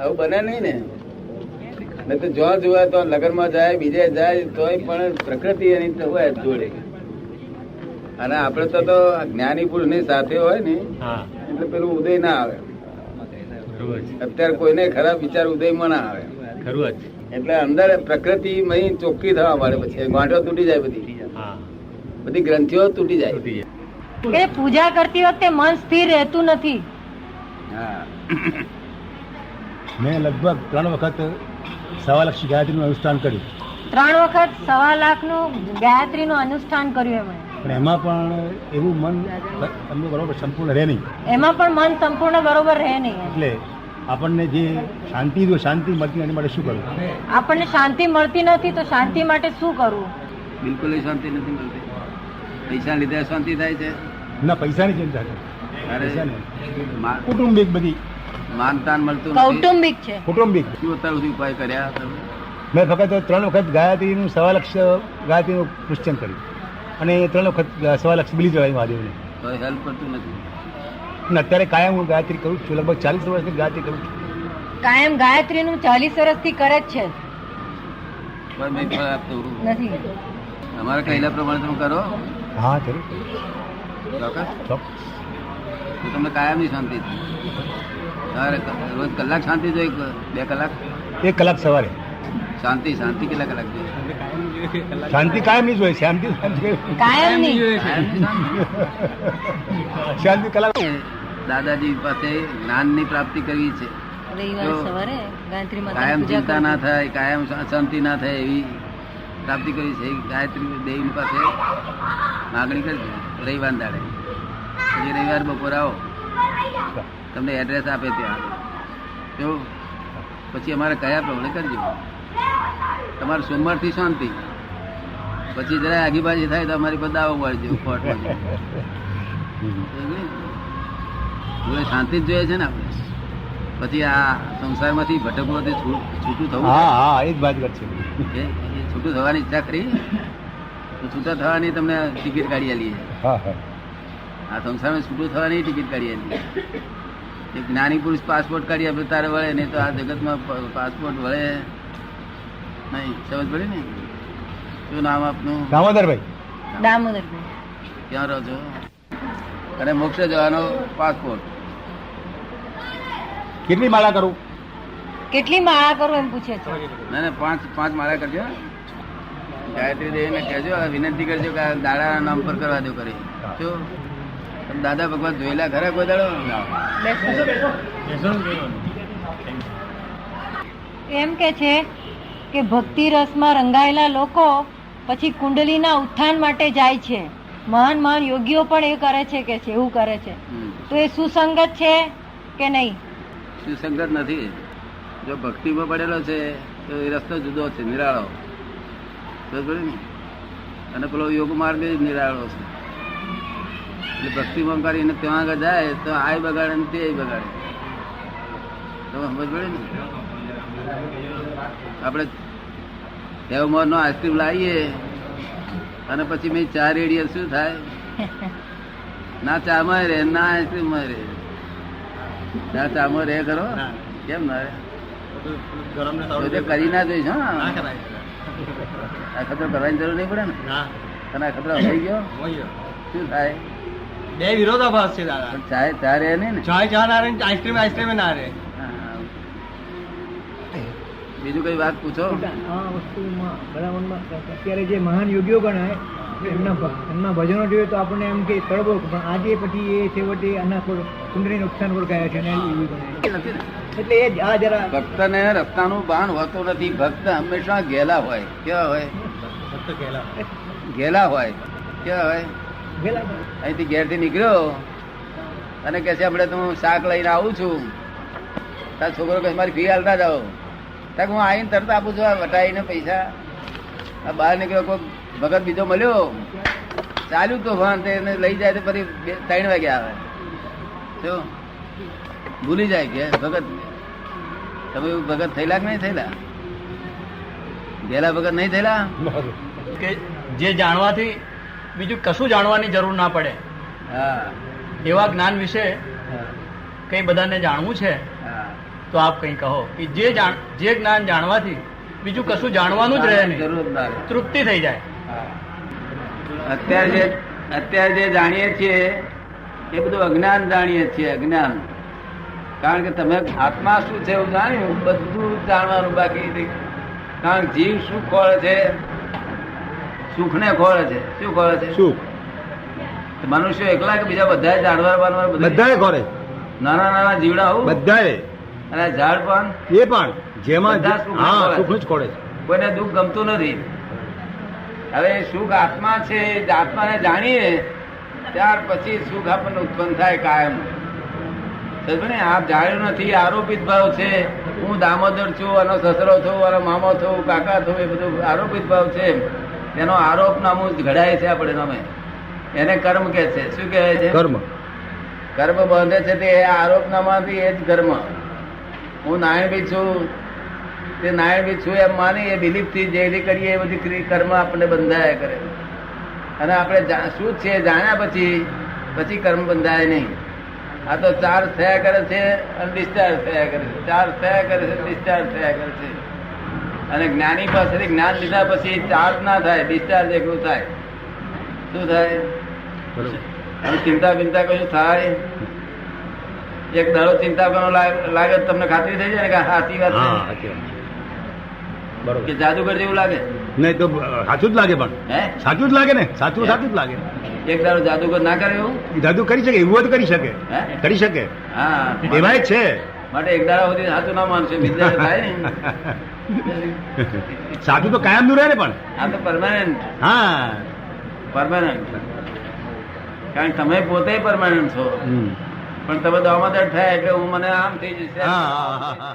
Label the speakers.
Speaker 1: આવું બને નહીં ને તો જો જોવા તો લગ્નમાં જાય બીજે જાય તોય પણ પ્રકૃતિ એની હોય જોડે. અને આપડે તો જ્ઞાની પુરુષ ની સાથે હોય ને એટલે પેલું ઉદય ના આવે. અત્યારે કોઈને ખરાબ વિચાર ઉદયમાં ના આવે. એટલે અંદર પ્રકૃતિ ચોખ્ખી થવા મળે. પછી ગાંઠો તૂટી જાય, બધી ગ્રંથિઓ તૂટી જાય.
Speaker 2: કે પૂજા કરતી વખતે મન સ્થિર રહેતું નથી.
Speaker 3: મેં લગભગ 3 વખત 1.25 લાખ ગાયત્રીનું અનુષ્ઠાન કર્યું.
Speaker 2: 3 વખત 1.25 લાખનું ગાયત્રીનું અનુષ્ઠાન કર્યું એમણે.
Speaker 3: પણ એમાં પણ એવું મન તમને બરોબર સંપૂર્ણ રહે નહીં.
Speaker 2: એમાં પણ મન સંપૂર્ણ બરોબર રહે નહીં.
Speaker 3: એટલે આપણને જે શાંતિ મળતી એની માટે શું કરવું?
Speaker 2: આપણને શાંતિ મળતી નથી તો શાંતિ માટે શું કરવું?
Speaker 1: બિલકુલ શાંતિ નથી મળતી. પૈસા લીધે શાંતિ થાય છે
Speaker 3: ના, પૈસાની ચિંતા છે. કુટુંબિક બધી
Speaker 1: માનતાન મળતું
Speaker 2: કૌટુંબિક છે.
Speaker 3: કુટુંબિક
Speaker 1: શું અત્યાર સુધી ઉપાય કર્યા?
Speaker 3: મેં ફક્ત 3 વખત ગાયત્રીનું 1.25 લાખ ગાયત્રીનું પુષ્ચન કર્યું અને 3 વખત 1.25 લાખ બિલી ચડાવી મહાદેવને.
Speaker 1: તો હેલ્પ કરતું નથી.
Speaker 3: અને અત્યારે કાયમ હું ગાયત્રી કરું છું. લગભગ 40 વર્ષથી ગાયત્રી કરું છું.
Speaker 2: કાયમ ગાયત્રીનું 40 વર્ષથી કરે જ છે.
Speaker 1: પણ મેં ફળ આપતું
Speaker 2: નથી.
Speaker 1: અમારા કહેલા પ્રમાણે તમે કરો.
Speaker 3: હા, જરૂર.
Speaker 1: ચોક્કસ. તો તમને કાયમની શાંતિ છે. રોજ કલાક શાંતિ જોઈએ? 2 કલાક?
Speaker 3: 1 કલાક સવારે
Speaker 1: શાંતિ કેટલા કલાક જોઈએ?
Speaker 3: શાંતિ કાયમ નહીં જોઈએ. શાંતિ
Speaker 2: કાયમ નહીં.
Speaker 3: શાંતિ કલાક.
Speaker 1: દાદાજી પાસે જ્ઞાનની પ્રાપ્તિ કરવી છે.
Speaker 2: રવિવારે સવારે ગાયત્રી માતાની
Speaker 1: કાયમ
Speaker 2: પૂજા
Speaker 1: ચિંતા ના થાય, કાયમ શાંતિ ના થાય એવી પ્રાપ્તિ કરવી છે. ગાયત્રી દેવી પાસે માગણી કરજો રવિવાર દાડે. પછી રવિવાર બપોર આવો, તમને એડ્રેસ આપે ત્યાં જો. પછી અમારે કયા પ્રમાણે કરજો. તમારે સોમવારથી શાંતિ, પછી જરા આગીબાજી થાય તો અમારી પર દાવો મળજો કોર્ટમાં. શાંતિ જ જોઈએ છે ને આપણે. પછી આ સંસારમાંથી ભટકવાથી છૂટું થવું.
Speaker 3: હા, એ જ વાત છે.
Speaker 1: છૂટું થવાની ઈચ્છા કરી તો છૂટા થવાની તમને ટિકિટ કાઢી આલીએ. આ સંસારમાં છૂટું થવાની ટિકિટ કાઢી આલીએ. એક જ્ઞાની પુરુષ પાસપોર્ટ કાઢી આપે તારે વળે, નહીં તો આ જગતમાં પાસપોર્ટ વળે નહીં. સમજ પડી ને? શું નામ આપનું?
Speaker 3: દામોદરભાઈ.
Speaker 2: દામોદરભાઈ.
Speaker 1: ક્યાં રહો છો? અને મોક્ષ જવાનો પાસપોર્ટ.
Speaker 3: કેટલી માળા કરું?
Speaker 2: કેટલી માળા કરું એમ પૂછે છે.
Speaker 1: ના, 5 માળા કરજો. ગાયત્રી દેવીને કહેજો, વિનંતી કરજો કે દાદાના નામ પર કરવા દો કરી. શું તમે દાદા ભગવાન જોયેલા ખરા કોઈ દાડો?
Speaker 2: એમ કે છે કે ભક્તિ રસમાં રંગાયેલા લોકો પછી કુંડલીના ઉત્થાન માટે જાય છે. મહાન યોગીઓ પણ એ કરે છે કે છે, એવું કરે છે. તો એ સુસંગત છે કે નહીં?
Speaker 1: સુસંગત નથી. જો ભક્તિમાં પડેલો છે તો એ રસ્તો જુદો છે, નિરાળો. અને પેલો યોગ માર્ગ નિરાળો છે. એટલે ભક્તિમાં કરીને ત્યાં આગળ જાય તો આ બગાડે ને તે બગાડે. તમે સમજ પડે ને? આપણે દેવમોર નો આઈસ્ક્રીમ લાવીએ અને પછી મેં 4 રેડિયર શું થાય? ના ચામાં રે ના આઈસ્ક્રીમ માં રે. ના ચામાં રે કરો કેમ ના રે? કરી ના જોઈશ. હા, આ ખતરો કરવાની જરૂર નહીં પડે ને. તને આ ખતરો થઈ ગયો શું થાય?
Speaker 4: 2 વિરોધાભાસ છે દાદા.
Speaker 1: ચા રે નહીં ને?
Speaker 4: ચા ના રે, આઈસ્ક્રીમ ના રે.
Speaker 1: બીજું કઈ વાત પૂછો.
Speaker 5: આ વસ્તુમાં બરાબરમાં અત્યારે જે મહાન યોગીઓ ગણાય એમના ભજનો જોઈએ તો આપણને એમ કે તળબો, પણ આજે પછી એ છેવટે આના પર કુંડળી નુકસાન પર ગયા છે. એટલે એ આ જરા
Speaker 1: ભક્ત ને રસ્તાનું ભાન હોતું નથી. ભક્ત હંમેશા ગેલા હોય. કેવા હોય? ગેલા હોય. કેવા હોય? અહીંથી ઘેરથી નીકળ્યો અને કે છે આપણે હું શાક લઈને આવું છું. તાર છોકરો કે મારી ફી હાલતા જાઓ. હું આવીને તરત આપું છું. વટાઈને પૈસા બહાર નીકળ્યો, કોઈ ભગત બીજો મળ્યો, ચાલ્યું તો ભાન તેને લઈ જાય તો ફરી 3 વાગે આવે. શું ભૂલી જાય કે ભગત? તમે એવું ભગત થયેલા કે નહીં થયેલા? ગેલા ભગત નહીં થયેલા?
Speaker 4: કે જે જાણવાથી બીજું કશું જાણવાની જરૂર ના પડે.
Speaker 1: હા,
Speaker 4: એવા જ્ઞાન વિશે કઈ બધાને જાણવું છે તો આપ કંઈ કહો કે જે જ્ઞાન જાણવાથી બીજું કશું જાણવાનું જ રહે નહીં,
Speaker 1: જરૂર ના રહે.
Speaker 4: તૃપ્તિ થઈ જાય.
Speaker 1: અત્યારે જે જાણીએ છીએ એ બધું અજ્ઞાન જાણીએ છીએ, અજ્ઞાન. કારણ કે તમે આત્મા શું છે એવું જાણ્યું, બધું જાણવાનું બાકી નથી. કારણ કે જીવ શું ખોળે છે? સુખ ને ખોળે છે. શું ખોળે છે?
Speaker 3: સુખ.
Speaker 1: મનુષ્ય એકલા કે બીજા બધા જાનવર
Speaker 3: બધાએ ખોરે,
Speaker 1: નાના નાના જીવડા આવું
Speaker 3: બધાએ,
Speaker 1: અને ઝાડ પણ
Speaker 3: એ પણ જેમાં
Speaker 1: બધા સુખને
Speaker 3: હા
Speaker 1: ખોળે.
Speaker 3: સુખનું જ ખોળે છે.
Speaker 1: કોઈને દુઃખ ગમતું નથી. હવે સુખ આત્મા છે, એ આત્માને જાણીએ ત્યાર પછી સુખ આપણને ઉત્પન્ન થાય કાયમ. સમજો ને? આપ જાણ્યું નથી, આરોપિત ભાવ છે. હું દામોદર છું, આનો સસરો છું, આનો મામો છું, કાકા છું, એ બધું આરોપિત ભાવ છે. એનો આરોપ નામું ઘડાય છે આપણે નામે. એને કર્મ કે છે. શું કહેવાય છે?
Speaker 3: કર્મ.
Speaker 1: કર્મ બાંધે છે તે આરોપ નામાંથી એ જ કર્મ. હું નારાયણભી છું, તે નારાયણભી છું એમ માની એ બિલીફ થી જે કરીએ એ બધી કર્મ આપણને બંધાયા કરે. અને આપણે શું છે જાણ્યા પછી કર્મ બંધાય નહીં. આ તો ચાર્જ થયા કરે છે અને ડિસ્ચાર્જ થયા કરે છે, ચાર્જ થયા કરે છે, ડિસ્ચાર્જ થયા કરે છે. અને જ્ઞાની પાસેથી જ્ઞાન લીધા પછી ચાર્જ ના થાય, ડિસ્ચાર્જ એકલું થાય. શું થાય? અને ચિંતા બિંતા કશું થાય? એક દાડો ચિંતા કરવાનો લાગે તમને ખાતરી થઈ જાય ને કે સાચી વાત
Speaker 3: હા
Speaker 1: છે
Speaker 3: સાચી વાત છે. બરોબર.
Speaker 1: કે જાદુગર જેવું લાગે?
Speaker 3: નહીં તો સાચું જ લાગે, પણ
Speaker 1: હે?
Speaker 3: સાચું જ લાગે ને, સાચું સાચું જ લાગે.
Speaker 1: એક દાડો જાદુગર ના કરે એવું?
Speaker 3: એ જાદુ કરી શકે, એવું હોય તો કરી શકે,
Speaker 1: હે?
Speaker 3: કરી શકે,
Speaker 1: હા,
Speaker 3: એવાય જ છે.
Speaker 1: માટે એક દાડા સુધી સાચું ના માનશે, બીજા દાડે થાય ને.
Speaker 3: સાચું તો કાયમ નું રહે ને, પણ
Speaker 1: આ તો પરમાનન્ટ.
Speaker 3: હા.
Speaker 1: કારણ કે તમે પોતે પરમાનન્ટ છો,
Speaker 3: હમ.
Speaker 1: પણ તમે દામોદર થાય એટલે હું મને આમ થઈ જશે.
Speaker 3: હા, હા, હા, હા.